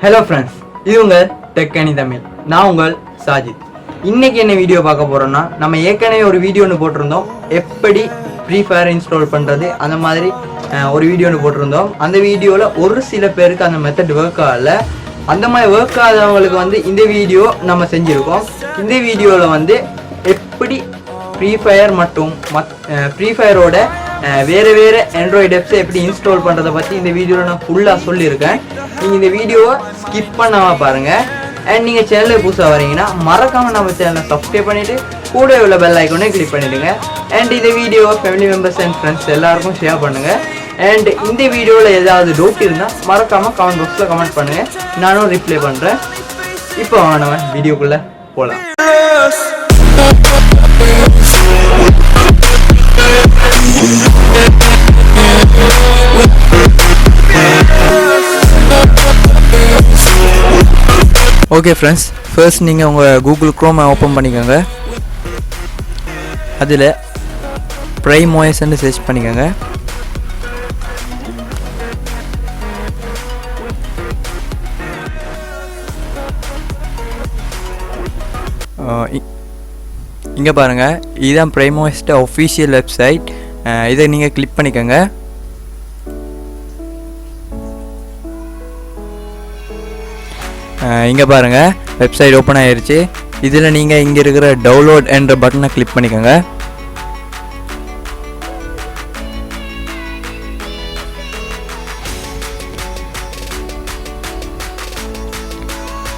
Hello friends, இது உங்கள் ℃𝕃𝔸 நான் உங்கள் சாஜித். இன்னைக்கு என்ன வீடியோ பார்க்க போறோம்னா, நம்ம ஏற்கனவே ஒரு வீடியோ ஒன்று போட்டிருந்தோம், எப்படி ஃப்ரீ ஃபயர் இன்ஸ்டால் பண்ணுறது அந்த மாதிரி ஒரு வீடியோ ஒன்று போட்டிருந்தோம். அந்த வீடியோவில் ஒரு சில பேருக்கு அந்த மெத்தட் ஒர்க் ஆகலை. அந்த மாதிரி ஒர்க் ஆகாதவங்களுக்கு இந்த வீடியோ நம்ம செஞ்சுருக்கோம். இந்த வீடியோவில் எப்படி ஃப்ரீ ஃபயர் மற்றும் ஃப்ரீ ஃபயரோட வேறு ஆண்ட்ராய்டு ஆப்ஸை எப்படி இன்ஸ்டால் பண்ணுறதை பற்றி இந்த வீடியோவில் நான் ஃபுல்லாக சொல்லியிருக்கேன். நீங்கள் இந்த வீடியோவை ஸ்கிப் பண்ணாமல் பாருங்கள். அண்ட் நீங்கள் சேனலுக்கு புதுசாக வரீங்கன்னா மறக்காமல் நம்ம சேனலை சப்ஸ்கிரைப் பண்ணிவிட்டு கூட உள்ள பெல் ஐக்கானே கிளிக் பண்ணிவிடுங்க. அண்ட் இந்த வீடியோவை ஃபேமிலி மெம்பர்ஸ் அண்ட் ஃப்ரெண்ட்ஸ் எல்லாருக்கும் ஷேர் பண்ணுங்கள். அண்ட் இந்த வீடியோவில் ஏதாவது டவுட் இருந்தால் மறக்காமல் கமெண்ட் பாக்ஸில் கமெண்ட் பண்ணுங்கள், நானும் ரிப்ளை பண்ணுறேன். இப்போ நம்ம வீடியோக்குள்ளே போகலாம். ஓகே ஃப்ரெண்ட்ஸ், ஃபர்ஸ்ட் நீங்கள் உங்கள் கூகுள் க்ரோமை ஓப்பன் பண்ணிக்கோங்க. அதில் ℊ𝕆𝕄𝔼 சர்ச் பண்ணிக்கோங்க. இங்கே பாருங்கள், இதுதான் ℊ𝕆𝕄𝔼 ஒஃபிஷியல் வெப்சைட். இதை நீங்கள் கிளிக் பண்ணிக்கோங்க. இங்கே பாருங்கள், வெப்சைட் ஓப்பன் ஆகிருச்சு. இதில் நீங்கள் இங்கே இருக்கிற டவுன்லோட் என்ற பட்டனை கிளிக் பண்ணிக்கோங்க.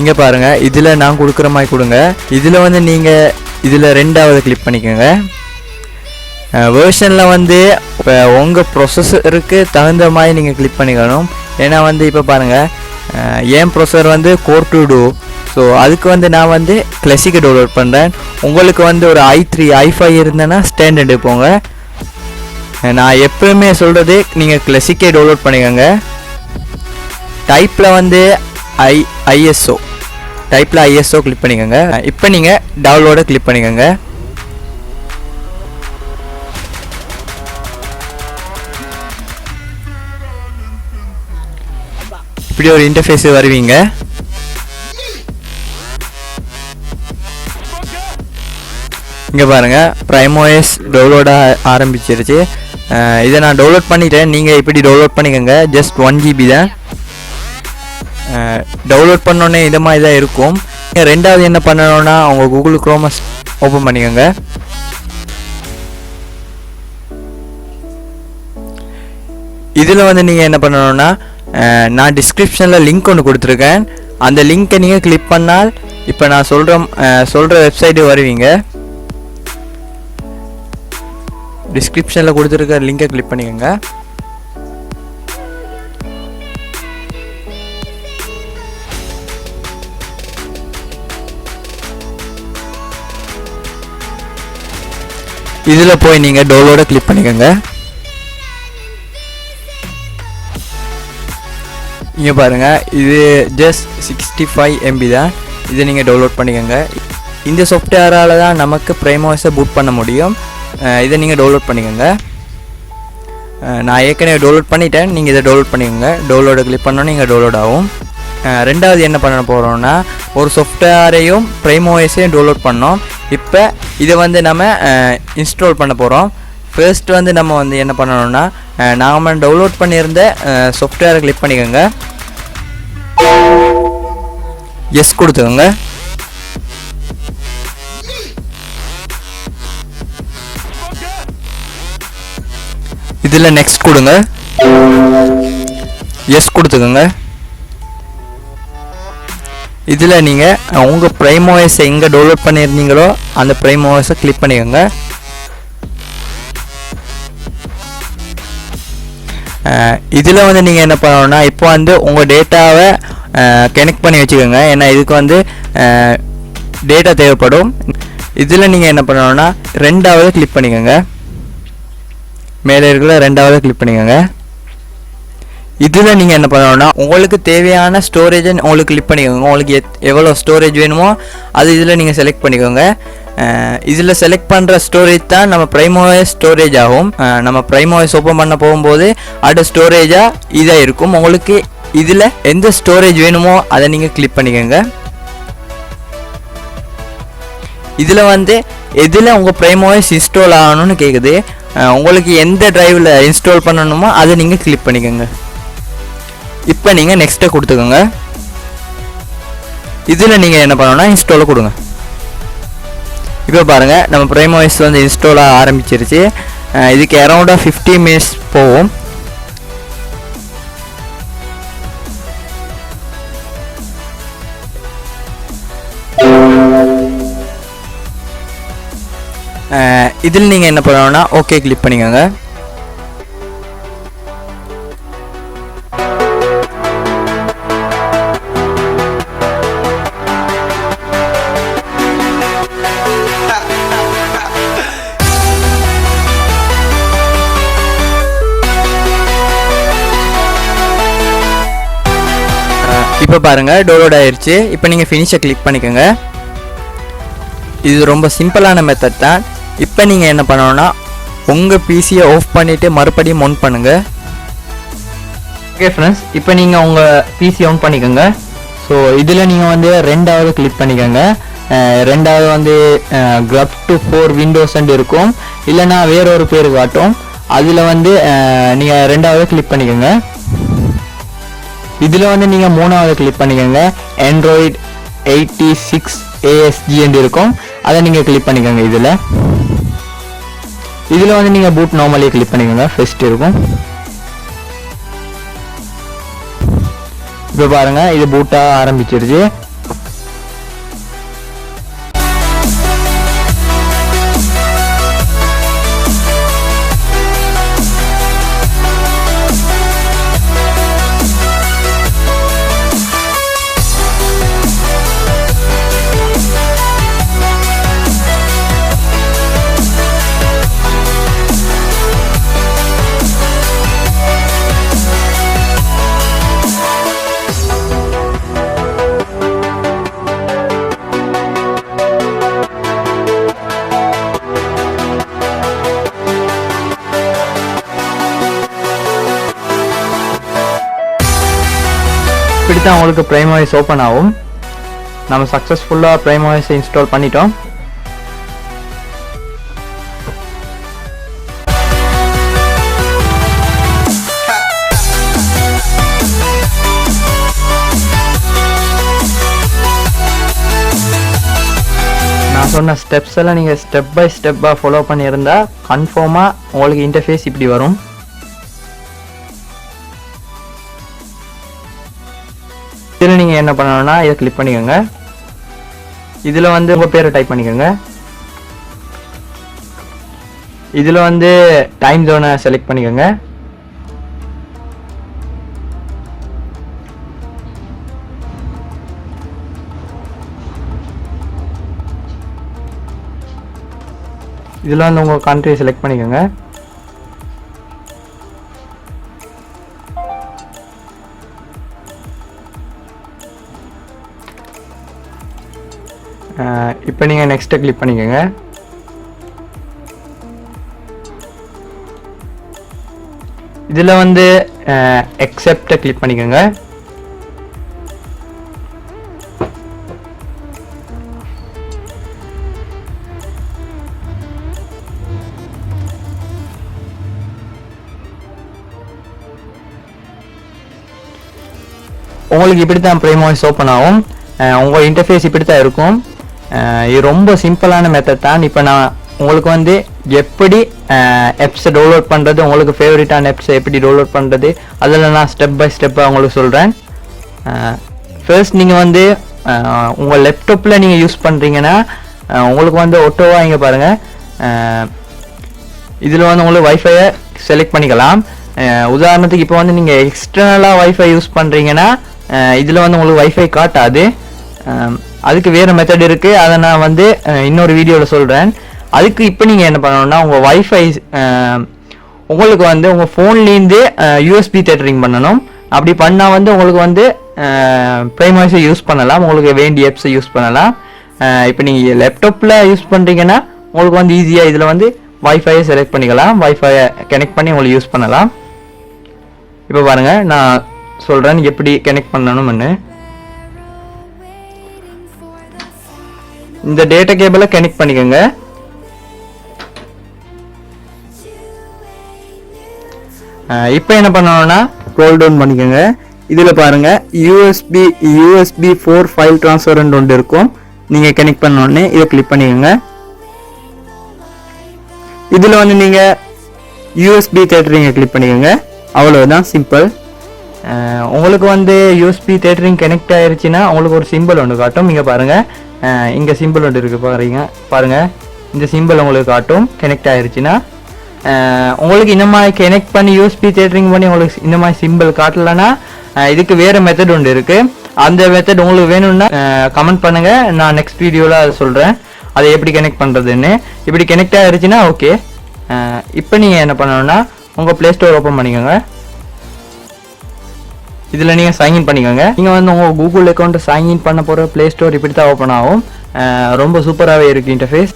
இங்கே பாருங்கள், இதில் நான் கொடுக்குற மாதிரி கொடுங்க. இதில் நீங்கள் இதில் ரெண்டாவது கிளிக் பண்ணிக்கோங்க. வேர்ஷனில் இப்போ உங்கள் ப்ரொசஸருக்கு தகுந்த மாதிரி நீங்கள் கிளிக் பண்ணிக்கணும். ஏன்னா இப்போ பாருங்கள், என் ப்ரொசஸர் கோர் 2 ஸோ அதுக்கு நான் கிளாசிக்கை டவுன்லோட் பண்ணுறேன். உங்களுக்கு ஒரு i3 i5 இருந்தேன்னா ஸ்டாண்டர்டு போங்க. நான் எப்பவுமே சொல்கிறது நீங்கள் கிளாசிக்கை டவுன்லோட் பண்ணிக்கோங்க. டைப்பில் ISO கிளிக் பண்ணிக்கோங்க. இப்போ நீங்கள் டவுன்லோடை கிளிக் பண்ணிக்கோங்க. இப்படி ஒரு இன்டர்ஃபேஸ் வருவீங்க. இங்கே பாருங்கள், ℊ𝕆𝕄𝔼 டவுன்லோட ஆரம்பிச்சிருச்சு. இதை நான் டவுன்லோட் பண்ணிட்டேன். நீங்கள் இப்படி டவுன்லோட் பண்ணிக்கோங்க. ஜஸ்ட் 1 GB தான். டவுன்லோட் பண்ணோன்னே இது மாதிரி தான் இருக்கும். ரெண்டாவது என்ன பண்ணணும்னா, உங்கள் கூகுள் க்ரோமை ஓப்பன் பண்ணிக்கோங்க. இதில் நீங்கள் என்ன பண்ணணும்னா, நான் டிஸ்கிரிப்ஷனில் லிங்க் ஒன்று கொடுத்துருக்கேன். அந்த லிங்க்கை நீங்கள் கிளிக் பண்ணால் இப்போ நான் சொல்கிற வெப்சைட்டு வருவீங்க. டிஸ்கிரிப்ஷனில் கொடுத்துருக்க லிங்கை கிளிக் பண்ணிக்கோங்க. இதில் போய் நீங்கள் டவுன்லோடை கிளிக் பண்ணிக்கோங்க. இங்கே பாருங்கள், இது ஜஸ்ட் 65 MB தான். இதை நீங்கள் டவுன்லோட் பண்ணிக்கோங்க. இந்த சாஃப்ட்வேரால் தான் நமக்கு ℊ𝕆𝕄𝔼 பூட் பண்ண முடியும். இதை நீங்கள் டவுன்லோட் பண்ணிக்கோங்க. நான் ஏற்கனவே டவுன்லோட் பண்ணிட்டேன். நீங்கள் இதை டவுன்லோட் பண்ணிக்கோங்க. டவுன்லோடை கிளிக் பண்ணோன்னே நீங்கள் டவுன்லோட் ஆகும். ரெண்டாவது என்ன பண்ண போகிறோம்னா, ஒரு சாஃப்ட்வேரையும் ℊ𝕆𝕄𝔼 டவுன்லோட் பண்ணோம். இப்போ இதை நம்ம இன்ஸ்டால் பண்ண போகிறோம். ஃபர்ஸ்ட் நம்ம என்ன பண்ணணும்னா, நாம் டவுன்லோட் பண்ணியிருந்த சாஃப்ட்வேரை கிளிக் பண்ணிக்கோங்க. எஸ் கொடுத்துக்கோங்க. இதில் நெக்ஸ்ட் கொடுங்க. எஸ் கொடுத்துக்கோங்க. இதில் நீங்கள் உங்கள் ℊ𝕆𝕄𝔼 எங்கே டவுன்லோட் பண்ணியிருந்தீங்களோ அந்த ℊ𝕆𝕄𝔼 கிளிக் பண்ணிக்கோங்க. இதில் நீங்கள் என்ன பண்ணணும்னா, இப்போ உங்கள் டேட்டாவை கனெக்ட் பண்ணி வச்சுக்கோங்க. ஏன்னா இதுக்கு டேட்டா தேவைப்படும். இதில் நீங்கள் என்ன பண்ணணும்னா, ரெண்டாவது கிளிக் பண்ணிக்கோங்க. மேலே இருக்கிற ரெண்டாவது கிளிக் பண்ணிக்கோங்க. இதில் நீங்கள் என்ன பண்ணணும்னா, உங்களுக்கு தேவையான ஸ்டோரேஜை உங்களுக்கு கிளிக் பண்ணிக்கோங்க. உங்களுக்கு எவ்வளோ ஸ்டோரேஜ் வேணுமோ அது இதில் நீங்கள் செலக்ட் பண்ணிக்கோங்க. இதில் செலக்ட் பண்ணுற ஸ்டோரேஜ் தான் நம்ம ℊ𝕆𝕄𝔼 ஸ்டோரேஜ் ஆகும். நம்ம ℊ𝕆𝕄𝔼 ஓப்பன் பண்ண போகும்போது அடுத்த ஸ்டோரேஜாக இதாக இருக்கும். உங்களுக்கு இதில் எந்த ஸ்டோரேஜ் வேணுமோ அதை நீங்கள் கிளிக் பண்ணிக்கோங்க. இதில் வந்து எதில் உங்கள் ப்ரைமோஎஸ் இன்ஸ்டால் ஆகணும்னு கேட்குது. உங்களுக்கு எந்த டிரைவில் இன்ஸ்டால் பண்ணணுமோ அதை நீங்கள் கிளிக் பண்ணிக்கோங்க. இப்போ நீங்கள் நெக்ஸ்ட்டை கொடுத்துக்கோங்க. இதில் நீங்கள் என்ன பண்ணணும்னா இன்ஸ்டாலை கொடுங்க. இப்போ பாருங்கள் நம்ம ப்ரைமோஎஸ் வந்து இன்ஸ்டால் ஆரம்பிச்சிருச்சு. இதுக்கு அரௌண்டாக 50 மினிட்ஸ் போகும். இதில் நீங்கள் என்ன பண்ணணும்னா ஓகே கிளிக் பண்ணிக்கோங்க. இப்போ பாருங்கள் டவுன்லோட் ஆயிடுச்சு. இப்போ நீங்கள் ஃபினிஷை கிளிக் பண்ணிக்கோங்க. இது ரொம்ப சிம்பிளான மெத்தட் தான். இப்போ நீங்கள் என்ன பண்ணணும்னா உங்கள் பிசியை ஆஃப் பண்ணிவிட்டு மறுபடியும் ஆன் பண்ணுங்கள். ஓகே ஃப்ரெண்ட்ஸ், இப்போ நீங்கள் உங்கள் பிசி ஆன் பண்ணிக்கோங்க. ஸோ இதில் நீங்கள் வந்து ரெண்டாவது கிளிக் பண்ணிக்கோங்க. ரெண்டாவது வந்து grub to 4 விண்டோஸ் இருக்கும், இல்லைனா வேறொரு பேர் காட்டும். அதில் வந்து நீங்கள் ரெண்டாவது கிளிக் பண்ணிக்கோங்க. இதில் வந்து நீங்கள் மூணாவது கிளிக் பண்ணிக்கோங்க. Android X86 ASG இருக்கும், அதை நீங்கள் கிளிக் பண்ணிக்கோங்க. இதில் வந்து நீங்கள் பூட் நார்மலி கிளிக் பண்ணிக்கோங்க. ஃபர்ஸ்ட் இருக்கும். இப்போ பாருங்கள் இது பூட்டாக ஆரம்பிச்சிருச்சு. இப்படி தான் உங்களுக்கு ப்ரைமோஎஸ் ஓப்பன் ஆகும். நம்ம சக்ஸஸ்ஃபுல்லாக ப்ரைமோஎஸ் இன்ஸ்டால் பண்ணிட்டோம். நான் சொன்ன ஸ்டெப்ஸ் எல்லாம் நீங்கள் ஸ்டெப் பை ஸ்டெப்பாக ஃபாலோ பண்ணியிருந்தா கன்ஃபார்மாக உங்களுக்கு இன்டர்ஃபேஸ் இப்படி வரும். இதில் நீங்கள் என்ன பண்ணணும்னா இதை கிளிக் பண்ணிக்கோங்க. இதில் வந்து உங்கள் பேரை டைப் பண்ணிக்கோங்க. இதில் வந்து டைம் ஜோனை செலக்ட் பண்ணிக்கோங்க. இதில் வந்து உங்கள் கண்ட்ரி செலக்ட் பண்ணிக்கோங்க. இப்போ நீங்கள் நெக்ஸ்ட்டை கிளிக் பண்ணிக்கோங்க. இதில் வந்து acceptஐ கிளிக் பண்ணிக்கோங்க. உங்களுக்கு இப்படி தான் ப்ரைமோஎஸ் ஓப்பன் ஆகும். உங்கள் இன்டர்ஃபேஸ் இப்படி தான் இருக்கும். இது ரொம்ப சிம்பிளான மெத்தட் தான். இப்போ நான் உங்களுக்கு வந்து எப்படி ஆப்ஸை டவுன்லோட் பண்ணுறது, உங்களுக்கு ஃபேவரட்டான ஆப்ஸை எப்படி டவுன்லோட் பண்ணுறது, அதில் நான் ஸ்டெப் பை ஸ்டெப்பாக உங்களுக்கு சொல்கிறேன். ஃபர்ஸ்ட் நீங்கள் வந்து உங்கள் லேப்டாப்பில் நீங்கள் யூஸ் பண்ணுறீங்கன்னா உங்களுக்கு வந்து ஒட்டோவாக இங்கே பாருங்கள். இதில் வந்து உங்களுக்கு வைஃபையை செலக்ட் பண்ணிக்கலாம். உதாரணத்துக்கு இப்போ வந்து நீங்கள் எக்ஸ்டர்னலாக வைஃபை யூஸ் பண்ணுறீங்கன்னா இதில் வந்து உங்களுக்கு வைஃபை காட்டாது. அதுக்கு வேறு மெத்தட் இருக்குது, அதை நான் வந்து இன்னொரு வீடியோவில் சொல்கிறேன். அதுக்கு இப்போ நீங்கள் என்ன பண்ணணும்னா உங்கள் வைஃபை உங்களுக்கு வந்து உங்கள் ஃபோன்லேருந்து யூஎஸ்பி தேட்டரிங் பண்ணணும். அப்படி பண்ணால் வந்து உங்களுக்கு வந்து ப்ரைமோஎஸை யூஸ் பண்ணலாம், உங்களுக்கு வேண்டிய ஆப்ஸை யூஸ் பண்ணலாம். இப்போ நீங்கள் லேப்டாப்பில் யூஸ் பண்ணுறீங்கன்னா உங்களுக்கு வந்து ஈஸியாக இதில் வந்து வைஃபையை செலக்ட் பண்ணிக்கலாம், வைஃபையை கனெக்ட் பண்ணி உங்களுக்கு யூஸ் பண்ணலாம். இப்போ பாருங்கள் நான் சொல்கிறேன் எப்படி கனெக்ட் பண்ணணும்னு. இந்த டேட்டா கேபிளை கனெக்ட் பண்ணிக்கோங்க. இப்போ என்ன பண்ணணும்னா ஸ்க்ரோல் டவுன் பண்ணிக்கோங்க. இதில் பாருங்கள் USB 4 ஃபைல் ட்ரான்ஸ்ஃபர் ஒன்று இருக்கும். நீங்கள் கனெக்ட் பண்ணோடனே இதை கிளிக் பண்ணிக்கோங்க. இதில் வந்து நீங்கள் USB தேட்டரிங்கை கிளிக் பண்ணிக்கோங்க. அவ்வளோதான், சிம்பிள். உங்களுக்கு வந்து USB தேட்டரிங் கனெக்ட் ஆயிடுச்சுன்னா உங்களுக்கு ஒரு சிம்பிள் ஒன்று காட்டும். இங்கே பாருங்கள், இங்கே சிம்பிள் ஒன்று இருக்குது பாருங்கள். இந்த சிம்பிள் உங்களுக்கு காட்டும் கனெக்ட் ஆயிடுச்சுன்னா. உங்களுக்கு இந்த மாதிரி கனெக்ட் பண்ணி USB தேட்டரிங் பண்ணி உங்களுக்கு இந்த மாதிரி சிம்பிள் காட்டலைன்னா இதுக்கு வேறு மெத்தட் ஒன்று இருக்குது. அந்த மெத்தட் உங்களுக்கு வேணும்னா கமெண்ட் பண்ணுங்கள், நான் நெக்ஸ்ட் வீடியோவில் அதை சொல்கிறேன் அதை எப்படி கனெக்ட் பண்ணுறதுன்னு. இப்படி கனெக்ட் ஆகிருச்சுன்னா ஓகே. இப்போ நீங்கள் என்ன பண்ணணும்னா உங்கள் ப்ளே ஸ்டோர் ஓப்பன் பண்ணிக்கோங்க. இதில் நீங்கள் சைன்இன் பண்ணிக்கோங்க. நீங்கள் வந்து உங்கள் கூகுள் அக்கௌண்ட்டை சைன்இன் பண்ண போகிற ப்ளே ஸ்டோர் இப்படி தான் ஓப்பன் ஆகும். ரொம்ப சூப்பராகவே இருக்குது இன்டர்ஃபேஸ்.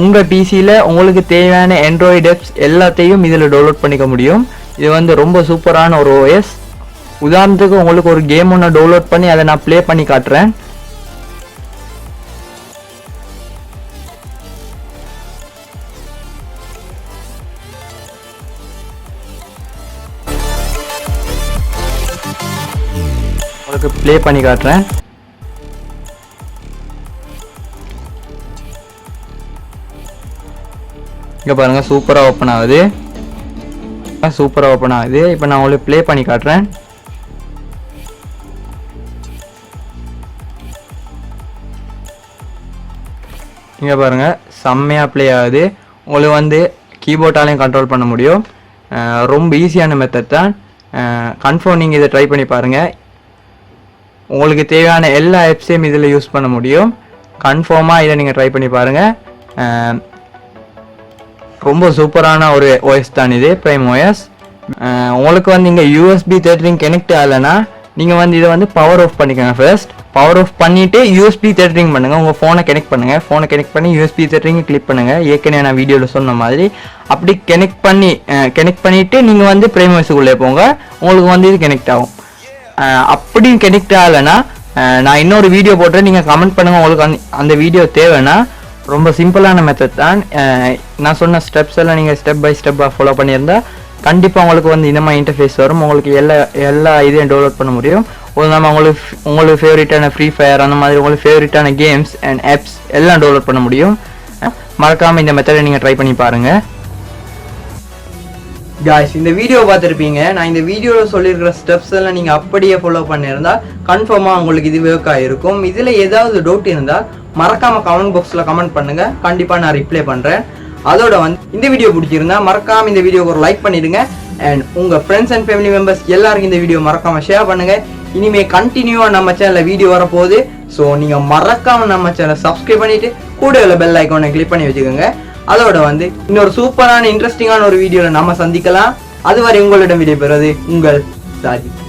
உங்கள் பிசியில் உங்களுக்கு தேவையான ஆண்ட்ராய்டு ஆப்ஸ் எல்லாத்தையும் இதில் டவுன்லோட் பண்ணிக்க முடியும். இது வந்து ரொம்ப சூப்பரான ஒரு OS. உதாரணத்துக்கு உங்களுக்கு ஒரு கேம் ஒன்று டவுன்லோட் பண்ணி அதை நான் ப்ளே பண்ணி காட்டுறேன். உங்களுக்கு ப்ளே பண்ணி காட்டுறேன். இங்கே பாருங்கள், சூப்பராக ஓப்பன் ஆகுது. இப்போ நான் உங்களுக்கு ப்ளே பண்ணி காட்டுறேன். இங்கே பாருங்கள், செம்மையாக ப்ளே ஆகுது. உங்களுக்கு வந்து கீபோர்டாலையும் கண்ட்ரோல் பண்ண முடியும். ரொம்ப ஈஸியான மெத்தட் தான். கன்ஃபார்ம் நீங்கள் இதை ட்ரை பண்ணி பாருங்கள். உங்களுக்கு தேவையான எல்லா ஆப்ஸையும் இதில் யூஸ் பண்ண முடியும். கன்ஃபார்மாக இதை நீங்கள் ட்ரை பண்ணி பாருங்கள். ரொம்ப சூப்பரான ஒரு OS தான் இது, ப்ரைம் OS. உங்களுக்கு வந்து இங்கே USB தேட்டரிங் கனெக்ட் ஆகலைன்னா நீங்கள் வந்து இதை வந்து பவர் ஆஃப் பண்ணிக்கோங்க. ஃபர்ஸ்ட் பவர் ஆஃப் பண்ணிவிட்டு USB தேட்டரிங் பண்ணுங்கள். உங்கள் ஃபோனை கனெக்ட் பண்ணுங்கள். ஃபோனை கனெக்ட் பண்ணி USB தேட்டரிங்கை கிளிக் பண்ணுங்கள். ஏற்கனவே நான் வீடியோவில் சொன்ன மாதிரி அப்படி கனெக்ட் பண்ணிவிட்டு நீங்கள் வந்து ப்ரைம் OSக்குள்ளே போங்க. உங்களுக்கு வந்து இது கனெக்ட் ஆகும். அப்படி கனெக்ட் ஆகலைன்னா நான் இன்னொரு வீடியோ போட்டுறேன், நீங்கள் கமெண்ட் பண்ணுங்கள் உங்களுக்கு அந்த வீடியோ தேவைன்னா. ரொம்ப சிம்பிளான மெத்தட் தான். நான் சொன்ன ஸ்டெப்ஸ் எல்லாம் நீங்கள் ஸ்டெப் பை ஸ்டெப்பாக ஃபாலோ பண்ணியிருந்தால் கண்டிப்பாக உங்களுக்கு வந்து இந்த மாதிரி இன்டர்ஃபேஸ் வரும். உங்களுக்கு எல்லா இதையும் டவுன்லோட் பண்ண முடியும். நம்ம உங்களுக்கு ஃபேவரட்டான ஃப்ரீஃபயர் அந்த மாதிரி உங்களுக்கு ஃபேவரட்டான கேம்ஸ் அண்ட் ஆப்ஸ் எல்லாம் டவுன்லோட் பண்ண முடியும். மறக்காமல் இந்த மெத்தடை நீங்கள் ட்ரை பண்ணி பாருங்கள். காய்ஸ், இந்த வீடியோ பார்த்துருப்பீங்க. நான் இந்த வீடியோவில் சொல்லியிருக்கிற ஸ்டெப்ஸ் எல்லாம் நீங்கள் அப்படியே ஃபாலோ பண்ணியிருந்தால் கன்ஃபார்மாக உங்களுக்கு இது ஒர்க் ஆகிருக்கும். இதில் ஏதாவது டவுட் இருந்தால் மறக்காமல் கமெண்ட் பாக்ஸில் கமெண்ட் பண்ணுங்கள். கண்டிப்பாக நான் ரிப்ளை பண்ணுறேன். அதோட வந்து இந்த வீடியோ பிடிச்சிருந்தா மறக்காமல் இந்த வீடியோக்கு ஒரு லைக் பண்ணிடுங்க. அண்ட் உங்கள் ஃப்ரெண்ட்ஸ் அண்ட் ஃபேமிலி மெம்பர்ஸ் எல்லாருக்கும் இந்த வீடியோ மறக்காமல் ஷேர் பண்ணுங்கள். இனிமேல் கண்டினியூவாக நம்ம சேனலில் வீடியோ வரப்போகுது. ஸோ நீங்கள் மறக்காமல் நம்ம சேனலை சப்ஸ்கிரைப் பண்ணிவிட்டு கூட உள்ள பெல் ஐக்கானை கிளிக் பண்ணி வச்சுக்கோங்க. அதோட வந்து இன்னொரு சூப்பரான இன்ட்ரெஸ்டிங்கான ஒரு வீடியோவில் நம்ம சந்திக்கலாம். அதுவரை உங்களிடம் விடைபெறுவது உங்கள் சாஜித்.